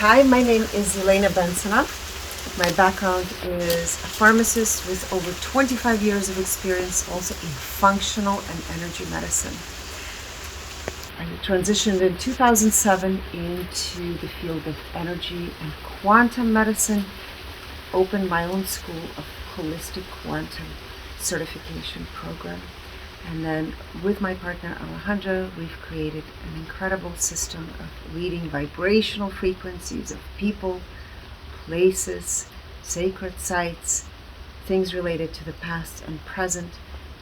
Hi, my name is Elena. My background is a pharmacist with over 25 years of experience also in functional and energy medicine. I transitioned in 2007 into the field of energy and quantum medicine, opened my own school of holistic quantum certification program. And then with my partner Alejandro, we've created an incredible system of reading vibrational frequencies of people, places, sacred sites, things related to the past and present,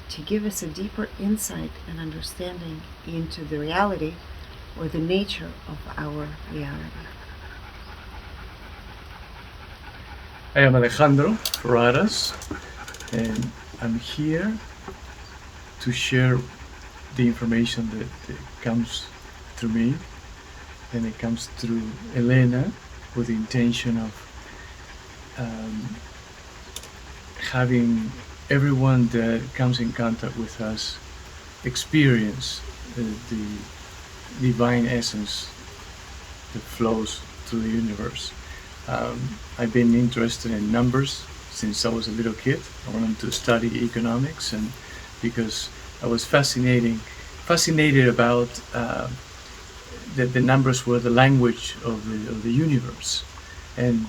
to give us a deeper insight and understanding into the reality or the nature of our reality. I am Alejandro Ferraras, and I'm here to share the information that comes through me, and it comes through Elena with the intention of having everyone that comes in contact with us experience the divine essence that flows through the universe. I've been interested in numbers since I was a little kid. I wanted to study economics, and because I was fascinated about that the numbers were the language of the universe, and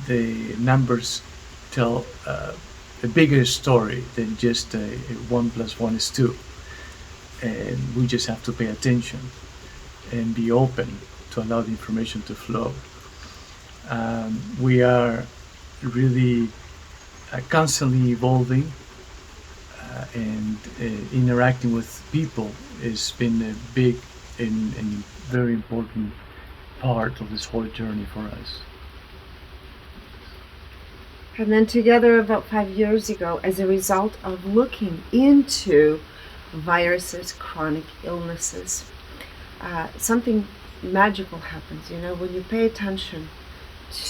the numbers tell a bigger story than just 1 + 1 = 2, and we just have to pay attention and be open to allow the information to flow. We are really constantly evolving, and interacting with people has been a big and very important part of this whole journey for us. And then together about 5 years ago, as a result of looking into viruses, chronic illnesses, something magical happens. You know, when you pay attention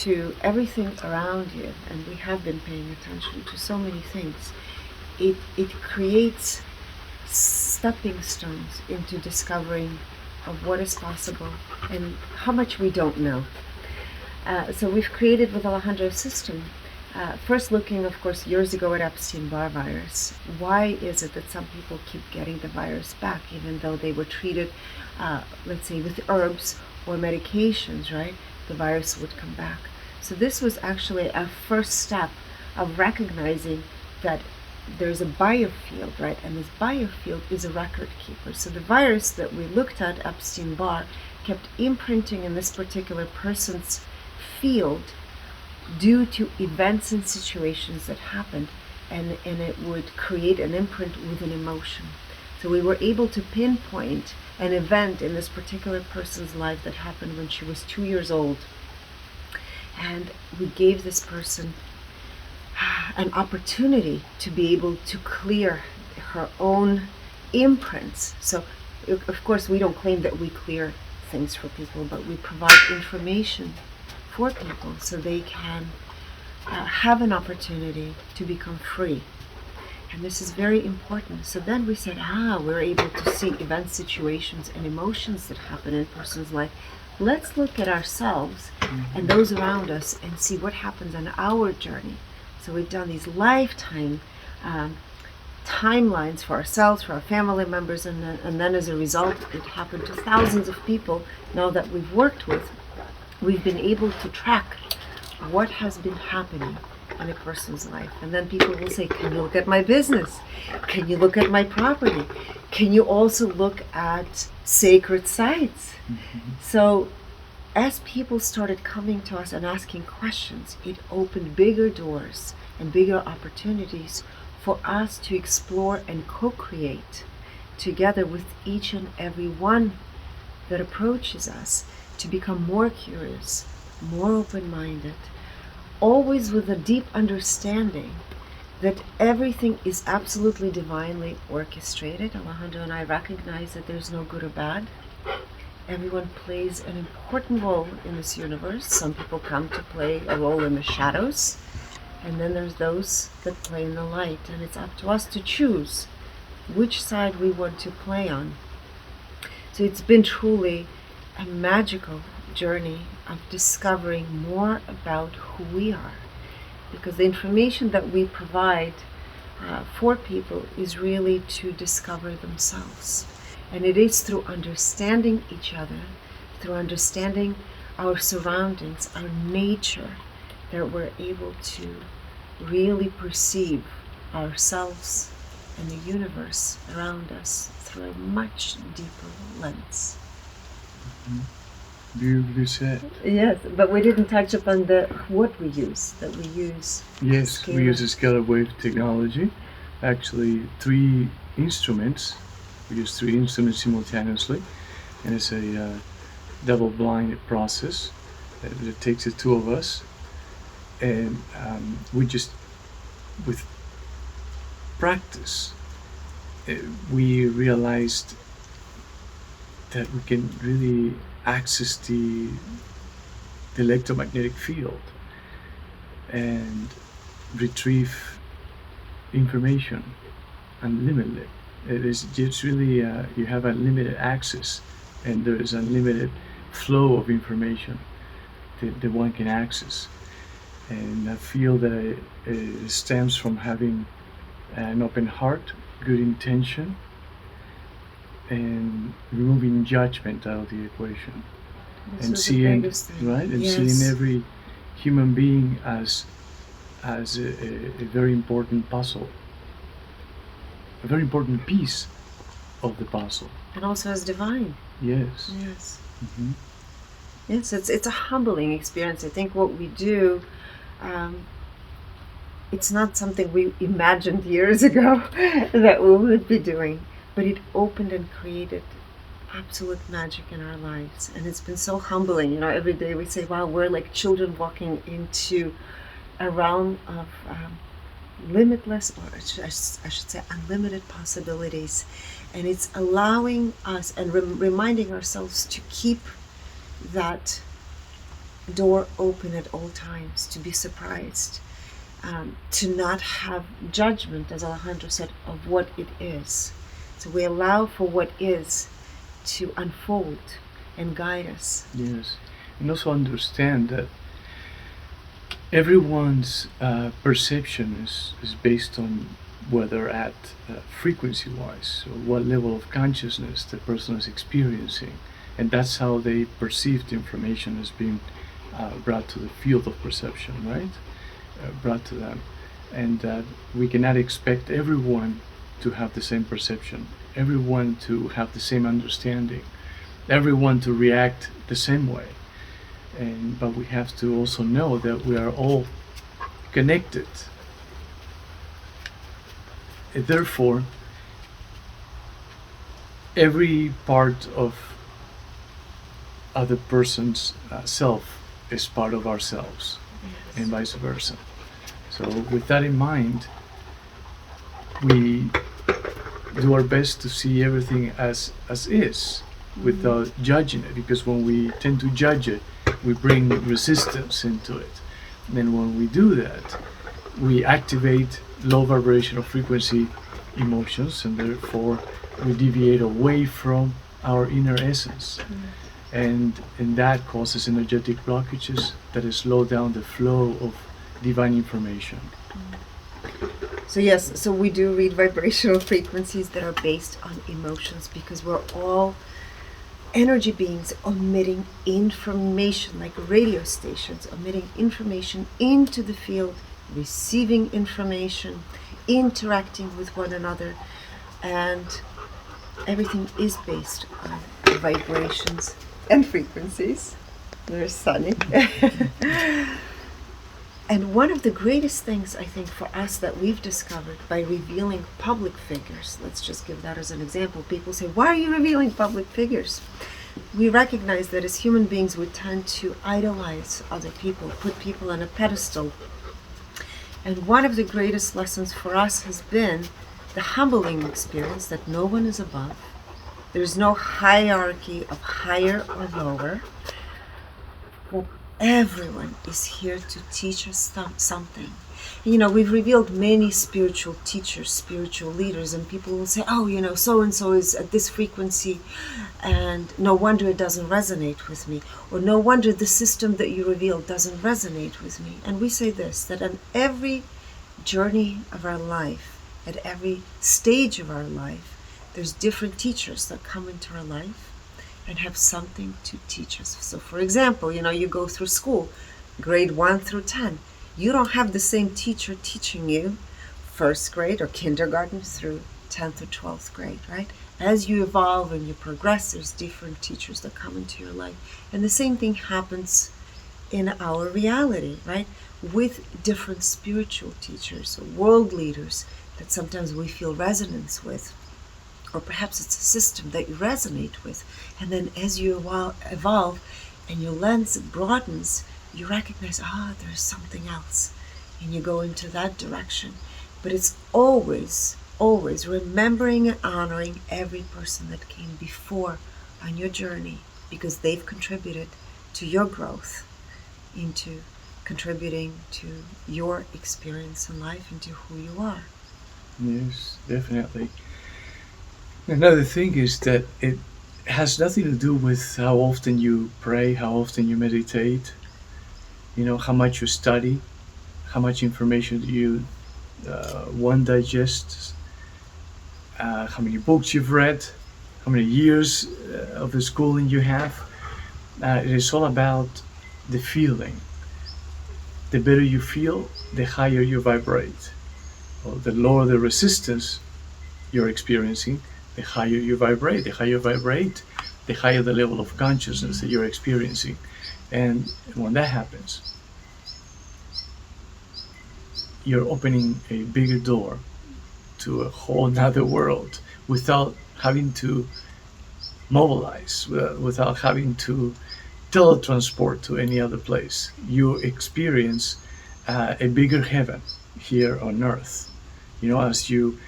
to everything around you, and we have been paying attention to so many things, it creates stepping stones into discovering of what is possible and how much we don't know. So we've created with Alejandro a system, first looking, of course, years ago at Epstein-Barr virus. Why is it that some people keep getting the virus back even though they were treated, let's say, with herbs or medications, right? The virus would come back. So this was actually a first step of recognizing that there's a biofield, right? And this biofield is a record keeper. So the virus that we looked at, Epstein-Barr, kept imprinting in this particular person's field due to events and situations that happened, and it would create an imprint with an emotion. So we were able to pinpoint an event in this particular person's life that happened when she was 2 years old. And we gave this person an opportunity to be able to clear her own imprints. So of course we don't claim that we clear things for people, but we provide information for people so they can have an opportunity to become free. And this is very important. So then we said, we're able to see events, situations, and emotions that happen in a person's life. Let's look at ourselves and those around us and see what happens on our journey. So we've done these lifetime timelines for ourselves, for our family members, and then as a result, it happened to thousands of people now that we've worked with. We've been able to track what has been happening in a person's life. And then people will say, can you look at my business? Can you look at my property? Can you also look at sacred sites? So as people started coming to us and asking questions, it opened bigger doors and bigger opportunities for us to explore and co-create together with each and every one that approaches us, to become more curious, more open-minded, always with a deep understanding that everything is absolutely divinely orchestrated. Alejandro and I recognize that there's no good or bad. Everyone plays an important role in this universe. Some people come to play a role in the shadows, and then there's those that play in the light, and it's up to us to choose which side we want to play on. So it's been truly a magical journey of discovering more about who we are, because the information that we provide for people is really to discover themselves. And it is through understanding each other, through understanding our surroundings, our nature, that we're able to really perceive ourselves and the universe around us through a much deeper lens. Beautifully said. Yes, but we didn't touch upon what we use. That we use. Yes, we use a scalar wave technology. Actually, 3 instruments. We use 3 instruments simultaneously, and it's a double-blind process. It takes the 2 of us, and we just, with practice, we realized that we can really access the electromagnetic field and retrieve information unlimited. It is just really you have unlimited access, and there is unlimited flow of information that one can access. And I feel that it stems from having an open heart, good intention, and removing judgment out of the equation. This And is seeing, the biggest thing. right, and Yes. seeing every human being as a very important puzzle, a very important piece of the puzzle. And also as divine. Yes. Yes. Mhm. Yes, it's a humbling experience. I think what we do, it's not something we imagined years ago that we would be doing, but it opened and created absolute magic in our lives. And it's been so humbling. You know, every day we say, wow, we're like children walking into a realm of limitless, or I should say unlimited possibilities. And it's allowing us and reminding ourselves to keep that door open at all times, to be surprised, to not have judgment, as Alejandro said, of what it is. So we allow for what is to unfold and guide us. Yes. And also understand that everyone's perception is based on where they're at frequency-wise, or what level of consciousness the person is experiencing. And that's how they perceive the information as being brought to the field of perception, right? Brought to them. And we cannot expect everyone to have the same perception, everyone to have the same understanding, everyone to react the same way. But we have to also know that we are all connected. And therefore, every part of other person's self is part of ourselves, and vice versa. So with that in mind, we do our best to see everything as is, without judging it, because when we tend to judge it, we bring resistance into it. And then when we do that, we activate low vibrational frequency emotions, and therefore we deviate away from our inner essence. And that causes energetic blockages that slow down the flow of divine information. So yes, so we do read vibrational frequencies that are based on emotions, because we're all energy beings emitting information, like radio stations emitting information into the field, receiving information, interacting with one another, and everything is based on vibrations and frequencies. There's Sunny. And one of the greatest things, I think, for us that we've discovered by revealing public figures, let's just give that as an example. People say, why are you revealing public figures? We recognize that as human beings, we tend to idolize other people, put people on a pedestal. And one of the greatest lessons for us has been the humbling experience that no one is above. There's no hierarchy of higher or lower. Well, everyone is here to teach us something. We've revealed many spiritual teachers, spiritual leaders, and people will say, oh, so-and-so is at this frequency, and no wonder it doesn't resonate with me, or no wonder the system that you revealed doesn't resonate with me. And we say this, that on every journey of our life, at every stage of our life, there's different teachers that come into our life and have something to teach us. So for example, you go through school, grade 1 through 10. You don't have the same teacher teaching you first grade or kindergarten through 10th or 12th grade, right? As you evolve and you progress, there's different teachers that come into your life. And the same thing happens in our reality, right? With different spiritual teachers or world leaders that sometimes we feel resonance with. Or perhaps it's a system that you resonate with. And then as you evolve and your lens broadens, you recognize, there's something else. And you go into that direction. But it's always, always remembering and honoring every person that came before on your journey, because they've contributed to your growth, into contributing to your experience in life, into who you are. Yes, definitely. Another thing is that it has nothing to do with how often you pray, how often you meditate, how much you study, how much information you one digests, how many books you've read, how many years of the schooling you have. It is all about the feeling. The better you feel, the higher you vibrate. Well, the lower the resistance you're experiencing, the higher you vibrate. The higher you vibrate, the higher the level of consciousness that you're experiencing. And when that happens, you're opening a bigger door to a whole nother world without having to mobilize, without having to teletransport to any other place. You experience a bigger heaven here on earth. As you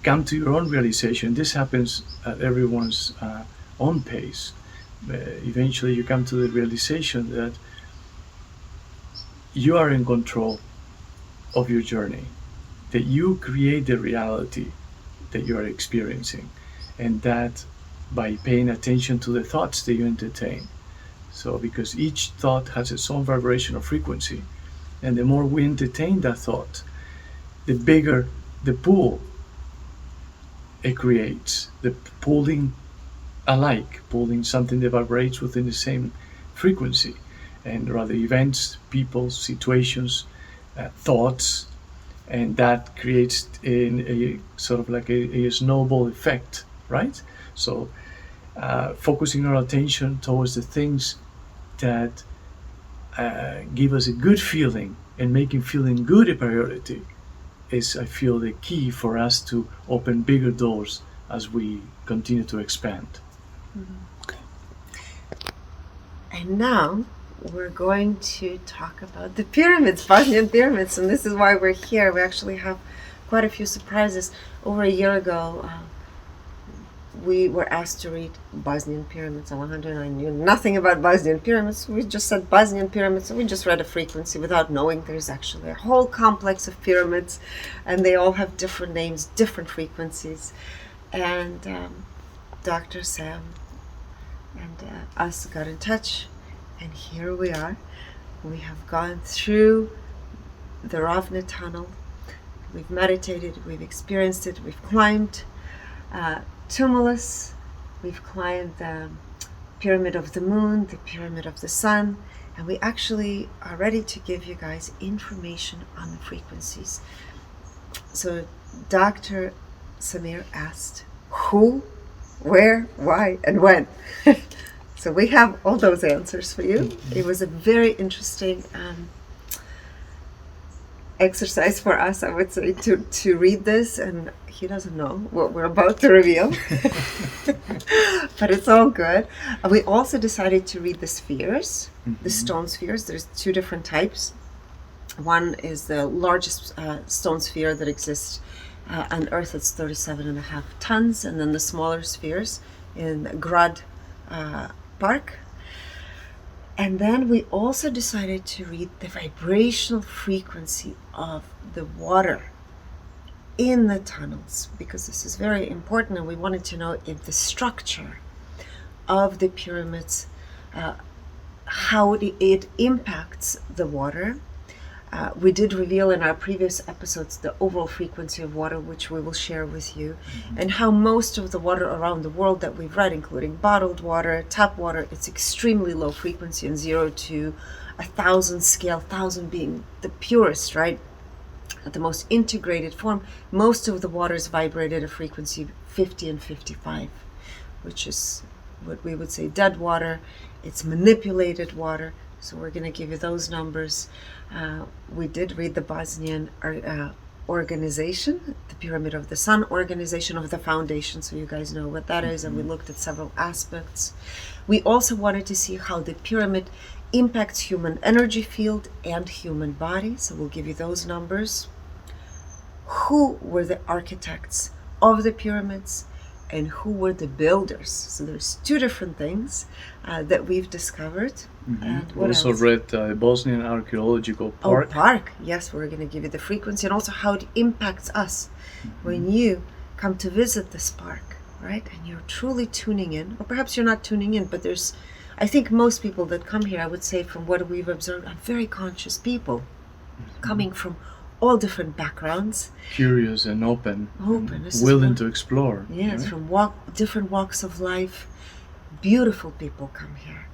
come to your own realization, this happens at everyone's own pace. Eventually you come to the realization that you are in control of your journey, that you create the reality that you are experiencing, and that by paying attention to the thoughts that you entertain. So because each thought has its own vibrational frequency, and the more we entertain that thought, the bigger the pull it creates, the pulling something that vibrates within the same frequency, and rather events, people, situations, thoughts, and that creates a sort of like a snowball effect, right? So focusing our attention towards the things that give us a good feeling and making feeling good a priority is, I feel, the key for us to open bigger doors as we continue to expand. Mm-hmm. And now we're going to talk about the pyramids, Bosnian pyramids, and this is why we're here. We actually have quite a few surprises. Over a year ago, we were asked to read Bosnian pyramids. Alejandro and I knew nothing about Bosnian pyramids. We just said Bosnian pyramids, and we just read a frequency without knowing there's actually a whole complex of pyramids, and they all have different names, different frequencies. And Dr. Sam and us got in touch, and here we are. We have gone through the Ravna tunnel. We've meditated, we've experienced it, we've climbed Tumulus, we've climbed the Pyramid of the Moon, the Pyramid of the Sun, and we actually are ready to give you guys information on the frequencies. So Dr. Samir asked who, where, why, and when. So we have all those answers for you. It was a very interesting exercise for us, I would say, to read this, and he doesn't know what we're about to reveal. But it's all good. We also decided to read the spheres, the stone spheres. There's two different types. One is the largest stone sphere that exists on Earth. It's 37.5 tons, and then the smaller spheres in Grad Park. And then we also decided to read the vibrational frequency of the water in the tunnels, because this is very important, and we wanted to know if the structure of the pyramids, how it impacts the water. We did reveal in our previous episodes the overall frequency of water, which we will share with you, and how most of the water around the world that we've read, including bottled water, tap water, it's extremely low frequency, in 0 to 1,000 scale, 1,000 being the purest, right? At the most integrated form. Most of the water is vibrated at a frequency 50 and 55, which is what we would say dead water. It's manipulated water. So we're going to give you those numbers. We did read the Bosnian organization, the Pyramid of the Sun organization of the foundation, so you guys know what that is, and we looked at several aspects. We also wanted to see how the pyramid impacts human energy field and human body, so we'll give you those numbers. Who were the architects of the pyramids, and who were the builders? So there's two different things that we've discovered. And we also read Bosnian Archaeological Park. Oh, park. Yes, we're going to give you the frequency and also how it impacts us when you come to visit this park, right? And you're truly tuning in, or perhaps you're not tuning in, but I think most people that come here, I would say from what we've observed, are very conscious people coming from all different backgrounds. Curious and open. Willing to explore. Yes, right? From different walks of life. Beautiful people come here.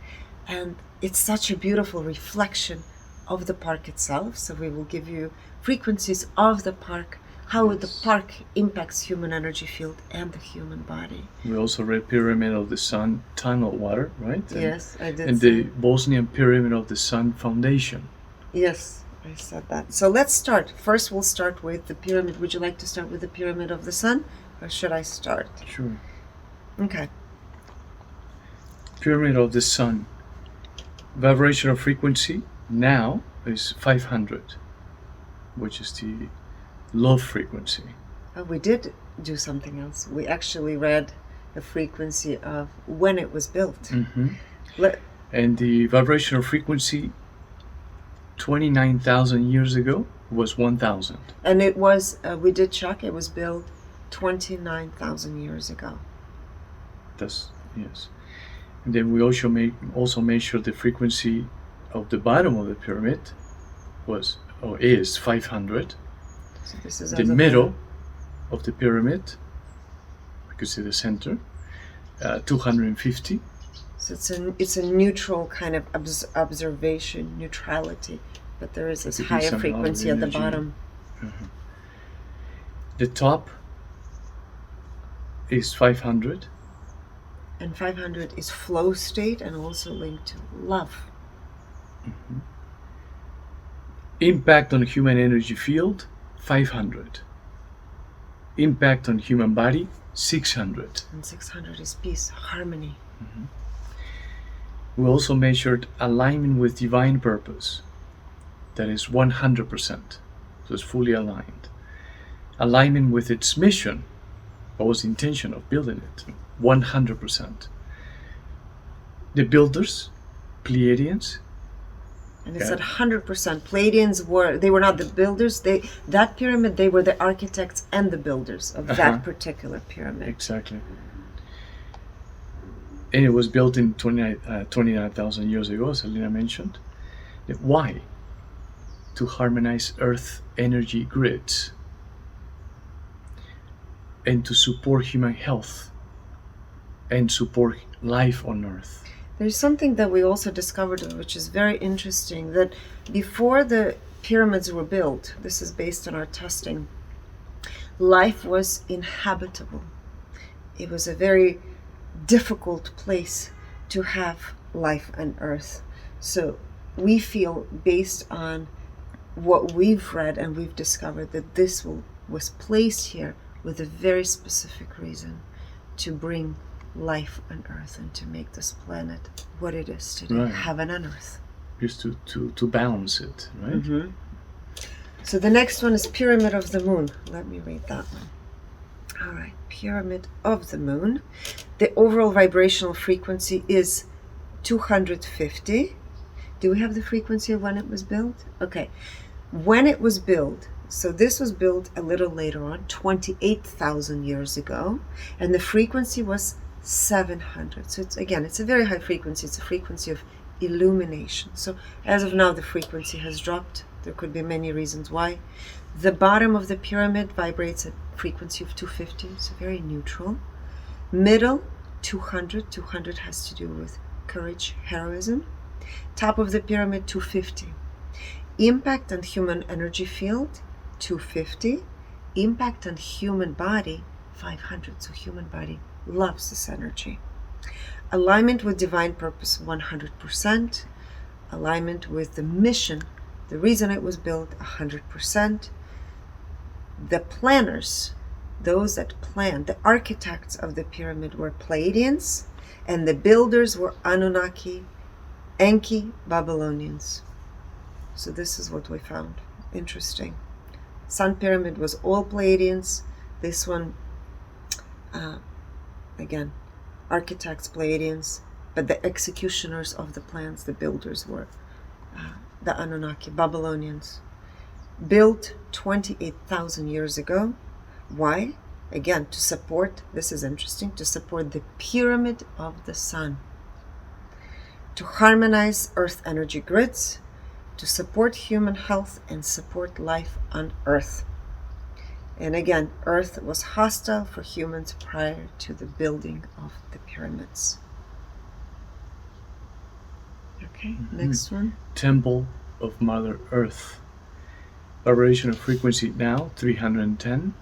And it's such a beautiful reflection of the park itself. So we will give you frequencies of the park, how the park impacts human energy field and the human body. We also read Pyramid of the Sun tunnel water, right? Yes, I did. And the Bosnian Pyramid of the Sun Foundation. Yes, I said that. So let's start. First, we'll start with the pyramid. Would you like to start with the Pyramid of the Sun, or should I start? Sure. Okay. Pyramid of the Sun. Vibrational frequency now is 500, which is the low frequency. Oh, we did do something else. We actually read the frequency of when it was built. And the vibrational frequency 29,000 years ago was 1,000. And it was, we did check, it was built 29,000 years ago. Yes. And then we also measured the frequency of the bottom of the pyramid is 500. So this is the middle of the pyramid, you can see the center, 250. So it's a neutral kind of observation, neutrality, but there is this higher frequency at the bottom. The top is 500. And 500 is flow state and also linked to love. Impact on human energy field, 500. Impact on human body, 600. And 600 is peace, harmony. We also measured alignment with divine purpose. That is 100%. So it's fully aligned. Alignment with its mission. What was the intention of building it? 100%. The builders, Pleiadians. And it said 100%. Pleiadians were not the builders. That pyramid, they were the architects and the builders of that particular pyramid. Exactly. And it was built in 29,000 years ago, as Elena mentioned. Why? To harmonize Earth energy grids and to support human health and support life on Earth. There's something that we also discovered, which is very interesting, that before the pyramids were built, this is based on our testing, life was inhabitable. It was a very difficult place to have life on Earth. So we feel, based on what we've read and we've discovered, that this was placed here with a very specific reason, to bring life on Earth and to make this planet what it is today, right. Heaven on Earth. Just to balance it, right? So the next one is Pyramid of the Moon. Let me read that one. All right, Pyramid of the Moon. The overall vibrational frequency is 250. Do we have the frequency of when it was built? Okay. When it was built, so this was built a little later on, 28,000 years ago, and the frequency was 700. So it's a very high frequency. It's a frequency of illumination. So as of now, the frequency has dropped. There could be many reasons why. The bottom of the pyramid vibrates at frequency of 250, so very neutral. Middle, 200. 200 has to do with courage, heroism. Top of the pyramid, 250. Impact on human energy field, 250. Impact on human body, 500. So human body loves this energy. Alignment with divine purpose, 100%. Alignment with the mission, the reason it was built, 100%. The planners, those that planned, the architects of the pyramid were Pleiadians, and the builders were Anunnaki, Enki, Babylonians. So this is what we found. Interesting. Sun Pyramid was all Pleiadians. This one, again, architects, Pleiadians, but the executioners of the plans, the builders, were the Anunnaki, Babylonians. Built 28,000 years ago. Why? Again, to support, this is interesting, to support the pyramid of the sun. To harmonize earth energy grids, to support human health and support life on earth. And again, earth was hostile for humans prior to the building of the pyramids. Okay, next one. Temple of Mother Earth. Vibrational frequency now, 310.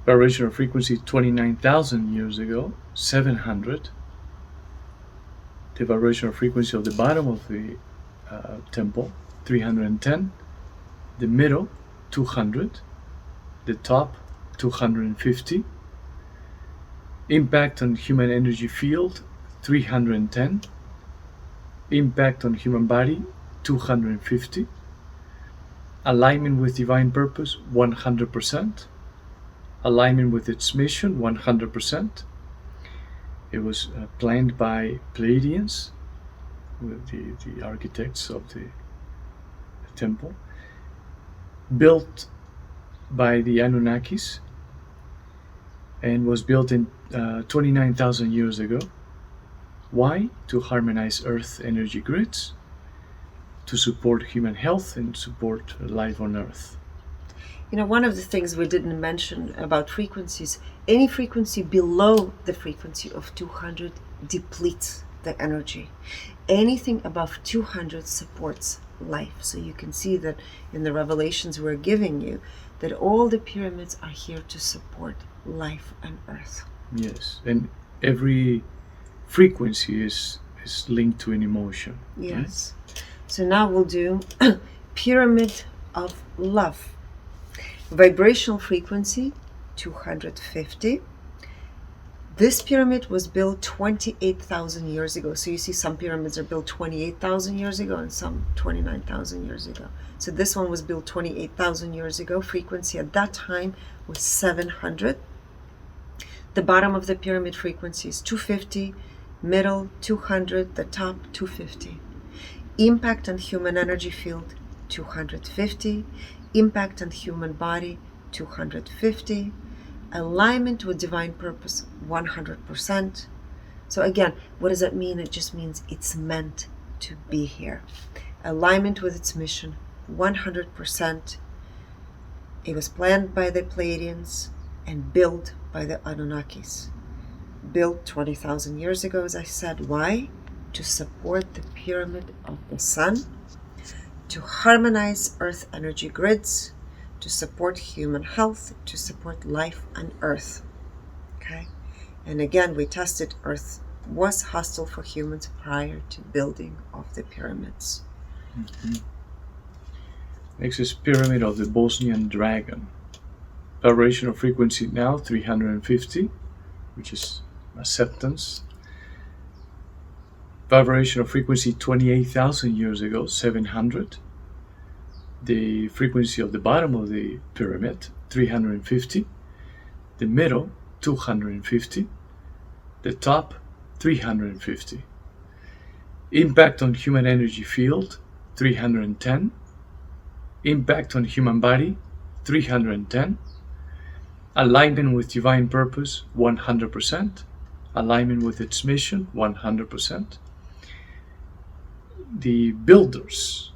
Vibrational frequency 29,000 years ago, 700. The vibrational frequency of the bottom of the temple, 310. The middle, 200. The top, 250. Impact on human energy field, 310. Impact on human body, 250. Alignment with divine purpose, 100%. Alignment with its mission, 100%. It was planned by Pleiadians, the architects of the temple. Built by the Anunnakis, and was built in 29,000 years ago. Why? To harmonize Earth energy grids, to support human health and support life on Earth. You know, one of the things we didn't mention about frequencies, any frequency below the frequency of 200 depletes the energy. Anything above 200 supports life. So you can see that in the revelations we're giving you, that all the pyramids are here to support life on Earth. Yes, and every frequency is linked to an emotion. Yes. Right? So now we'll do Pyramid of Love. Vibrational frequency, 250. This pyramid was built 28,000 years ago. So you see some pyramids are built 28,000 years ago and some 29,000 years ago. So this one was built 28,000 years ago. Frequency at that time was 700. The bottom of the pyramid frequency is 250, middle 200, the top 250. Impact on human energy field, 250. Impact on human body, 250. Alignment with divine purpose, 100%. So again, what does that mean? It just means it's meant to be here. Alignment with its mission, 100%. It was planned by the Pleiadians and built by the Anunnakis. Built 20,000 years ago, as I said. Why? To support the pyramid of the sun, to harmonize Earth energy grids, to support human health, to support life on Earth. Okay? And again, we tested Earth was hostile for humans prior to building of the pyramids. Mm-hmm. Next is Pyramid of the Bosnian Dragon. Vibrational frequency now 350, which is acceptance. Vibrational frequency 28,000 years ago, 700. The frequency of the bottom of the pyramid, 350. The middle, 250. The top, 350. Impact on human energy field, 310. Impact on human body, 310. Alignment with divine purpose, 100%. Alignment with its mission, 100%. The builders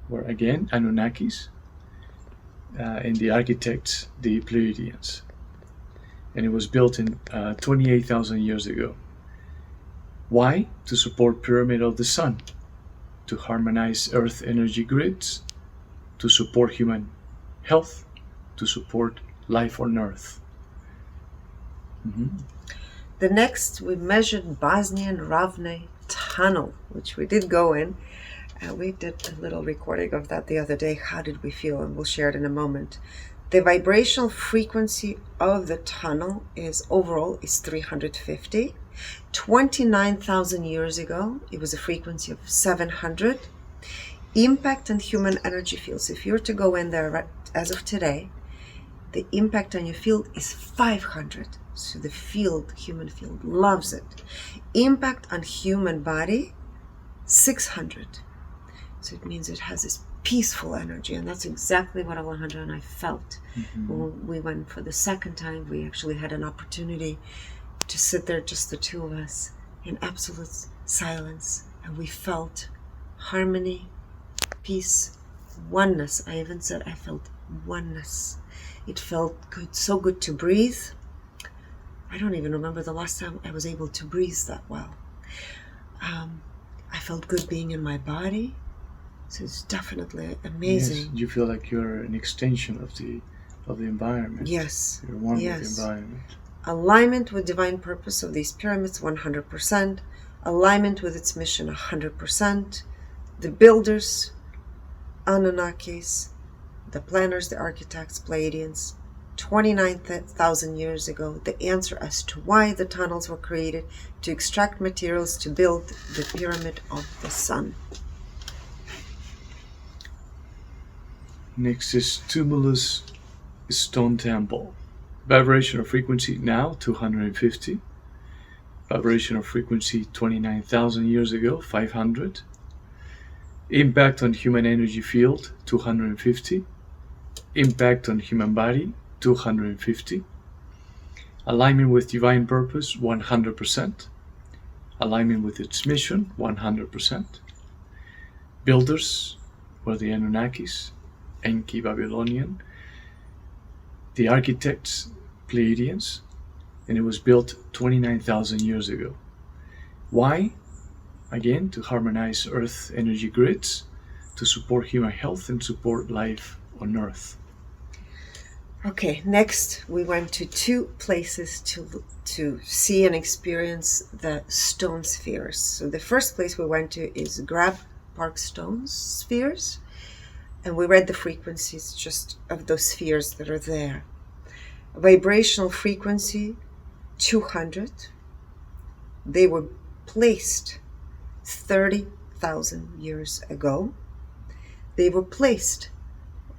were again Anunnakis, and the architects, the Pleiadians. And it was built in 28,000 years ago. Why? To support Pyramid of the Sun, to harmonize Earth energy grids, to support human health, to support life on Earth. The next, we measured Bosnian Ravne tunnel, which we did go in. We did a little recording of that the other day. How did we feel? And we'll share it in a moment. The vibrational frequency of the tunnel is 350. 29,000 years ago, it was a frequency of 700. Impact on human energy fields. If you were to go in there as of today, the impact on your field is 500. So the field, human field, loves it. Impact on human body, 600. So it means it has this peaceful energy, and that's exactly what Alejandro and I felt. When we went for the second time, we actually had an opportunity to sit there, just the two of us, in absolute silence, and we felt harmony, peace, oneness. I even said I felt oneness. It felt good, so good to breathe. I don't even remember the last time I was able to breathe that well. I felt good being in my body. So it's definitely amazing. Yes, you feel like you're an extension of the environment. Yes. You're one with the environment. Alignment with divine purpose of these pyramids, 100%. Alignment with its mission, 100%. The builders, Anunnakis, the planners, the architects, Pleiadians, 29,000 years ago, the answer as to why the tunnels were created, to extract materials to build the Pyramid of the Sun. Next is Tumulus Stone Temple. Vibrational frequency now 250. Vibrational frequency 29,000 years ago 500. Impact on human energy field 250. Impact on human body 250. Alignment with divine purpose 100%. Alignment with its mission 100%. Builders were the Anunnakis, Enki Babylonian. The architects, Pleiadians, and it was built 29,000 years ago. Why? Again, to harmonize Earth energy grids, to support human health and support life on Earth. Okay, next we went to two places to see and experience the stone spheres. So the first place we went to is Grab Park Stone spheres, and we read the frequencies just of those spheres that are there. Vibrational frequency 200. They were placed 30,000 years ago. They were placed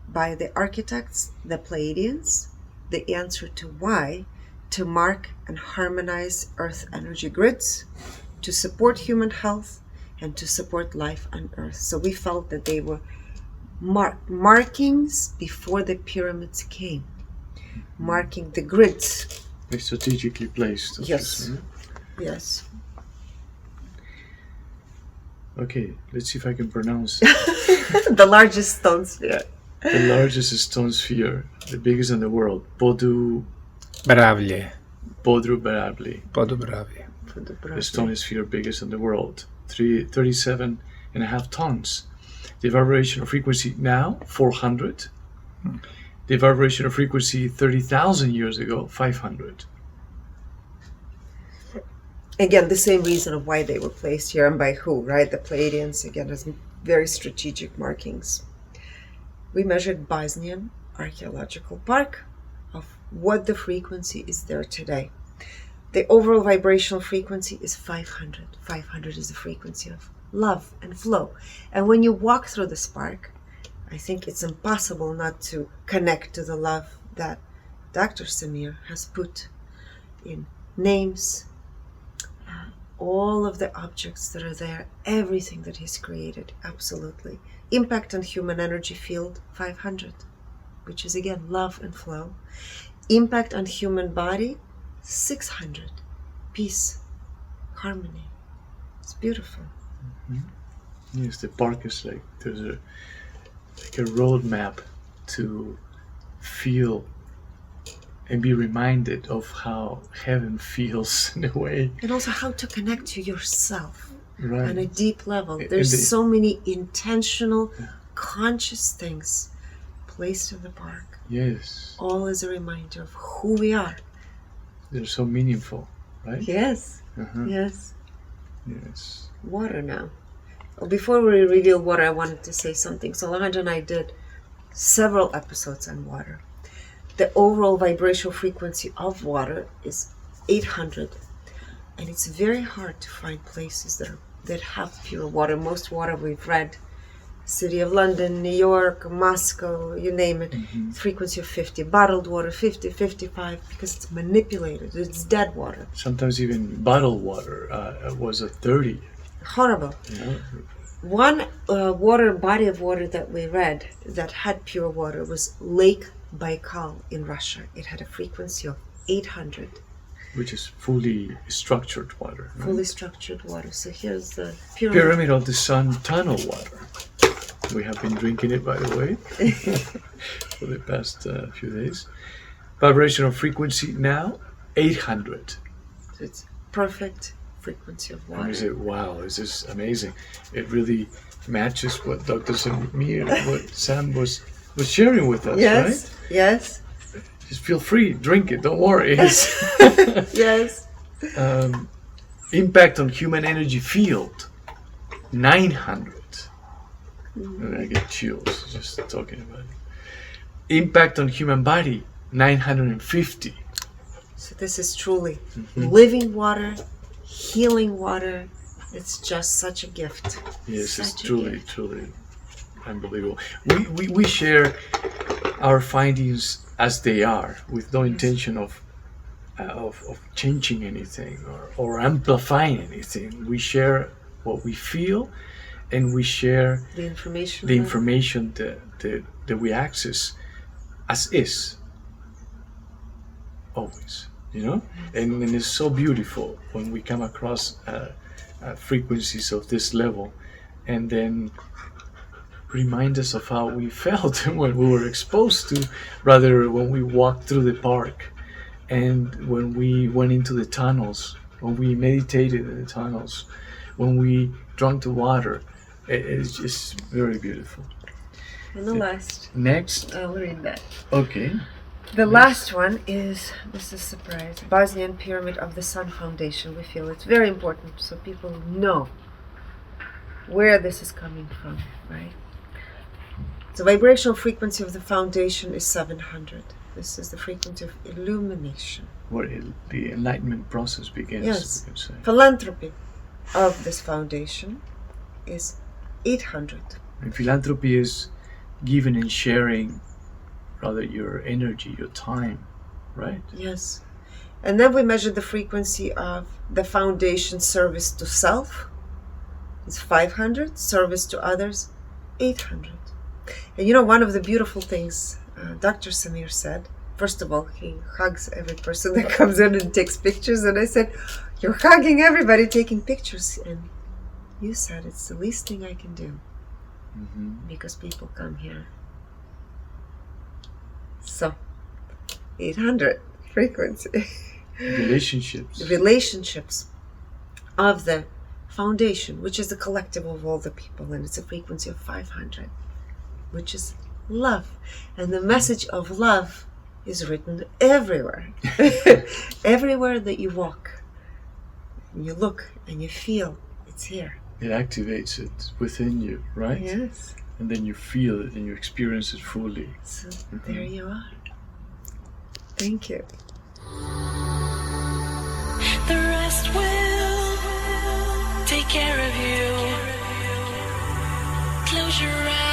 by the architects, the Pleiadians. The answer to why: to mark and harmonize Earth energy grids, to support human health, and to support life on Earth. So we felt that they were markings before the pyramids came, marking the grids. They strategically placed. Yes. Yes. Okay, let's see if I can pronounce The largest stone sphere. the largest stone sphere, the biggest in the world. Bodru Bravlje. Bravli. Podobravlje. The stone sphere biggest in the world. 37.5 tons. The vibrational frequency now 400. The vibrational frequency 30,000 years ago 500. Again, the same reason of why they were placed here and by who, right? The Pleiadians, again, has very strategic markings. We measured Bosnian Archaeological Park of what the frequency is there today. The overall vibrational frequency is 500. 500 is the frequency of love and flow. And when you walk through this park, I think it's impossible not to connect to the love that Dr. Samir has put in names, all of the objects that are there, everything that he's created, absolutely. Impact on human energy field, 500, which is again love and flow. Impact on human body, 600, peace, harmony. It's beautiful. Mm-hmm. Yes, the park is like there's a roadmap to feel and be reminded of how heaven feels in a way. And also how to connect to yourself Right. on a deep level. And There's so many intentional, conscious things placed in the park. Yes. All as a reminder of who we are. They're so meaningful, right? Yes. Uh-huh. Yes. Yes. Water now. Well, before we reveal water, I wanted to say something. So Alejandro and I did several episodes on water. The overall vibrational frequency of water is 800, and it's very hard to find places that have pure water. Most water we've read, City of London, New York, Moscow, you name it, frequency of 50. Bottled water, 50, 55, because it's manipulated. It's dead water. Sometimes even bottled water was a 30. Horrible. You know? One body of water that we read that had pure water was Lake Baikal in Russia. It had a frequency of 800. Which is fully structured water. Right? Fully structured water. So here's the pyramid. Pyramid of the Sun tunnel water. We have been drinking it, by the way, for the past few days. Vibrational frequency now, 800. So it's perfect frequency of And water. we say, wow, this is amazing. It really matches what Dr. Samir, what Sam was sharing with us, Yes, right? yes, Just feel free, drink it, don't worry. yes. Impact on human energy field, 900. And I get chills just talking about it. Impact on human body, 950. So this is truly living water, healing water. It's just such a gift. Yes, it's Such a truly, gift. truly unbelievable. We share our findings as they are, with no intention of changing anything or amplifying anything. We share what we feel, and we share The information. the information that we access as is, always, you know? And it's so beautiful when we come across frequencies of this level and then remind us of how we felt when we were exposed to, rather when we walked through the park and when we went into the tunnels, when we meditated in the tunnels, when we drank the water. It's just very beautiful. And the last. Next. I'll read that. Okay. The last one is, this is a surprise, Bosnian Pyramid of the Sun Foundation. We feel it's very important so people know where this is coming from, right? The vibrational frequency of the foundation is 700. This is the frequency of illumination. Where the enlightenment process begins, Yes. we can say. Philanthropy of this foundation is 800. And philanthropy is giving and sharing, rather, your energy, your time, right? Yes. And then we measure the frequency of the foundation service to self. It's 500. Service to others, 800. And you know, one of the beautiful things Dr. Samir said, first of all, he hugs every person that comes in and takes pictures. And I said, you're hugging everybody, taking pictures. And you said, it's the least thing I can do because people come here. So, 800 frequency. Relationships of the foundation, which is the collective of all the people, and it's a frequency of 500, which is love. And the message of love is written everywhere. Everywhere that you walk, and you look and you feel, it's here. It activates it within you, right? Yes. And then you feel it and you experience it fully. So there you are. Thank you. The rest will take care of you. Close your eyes.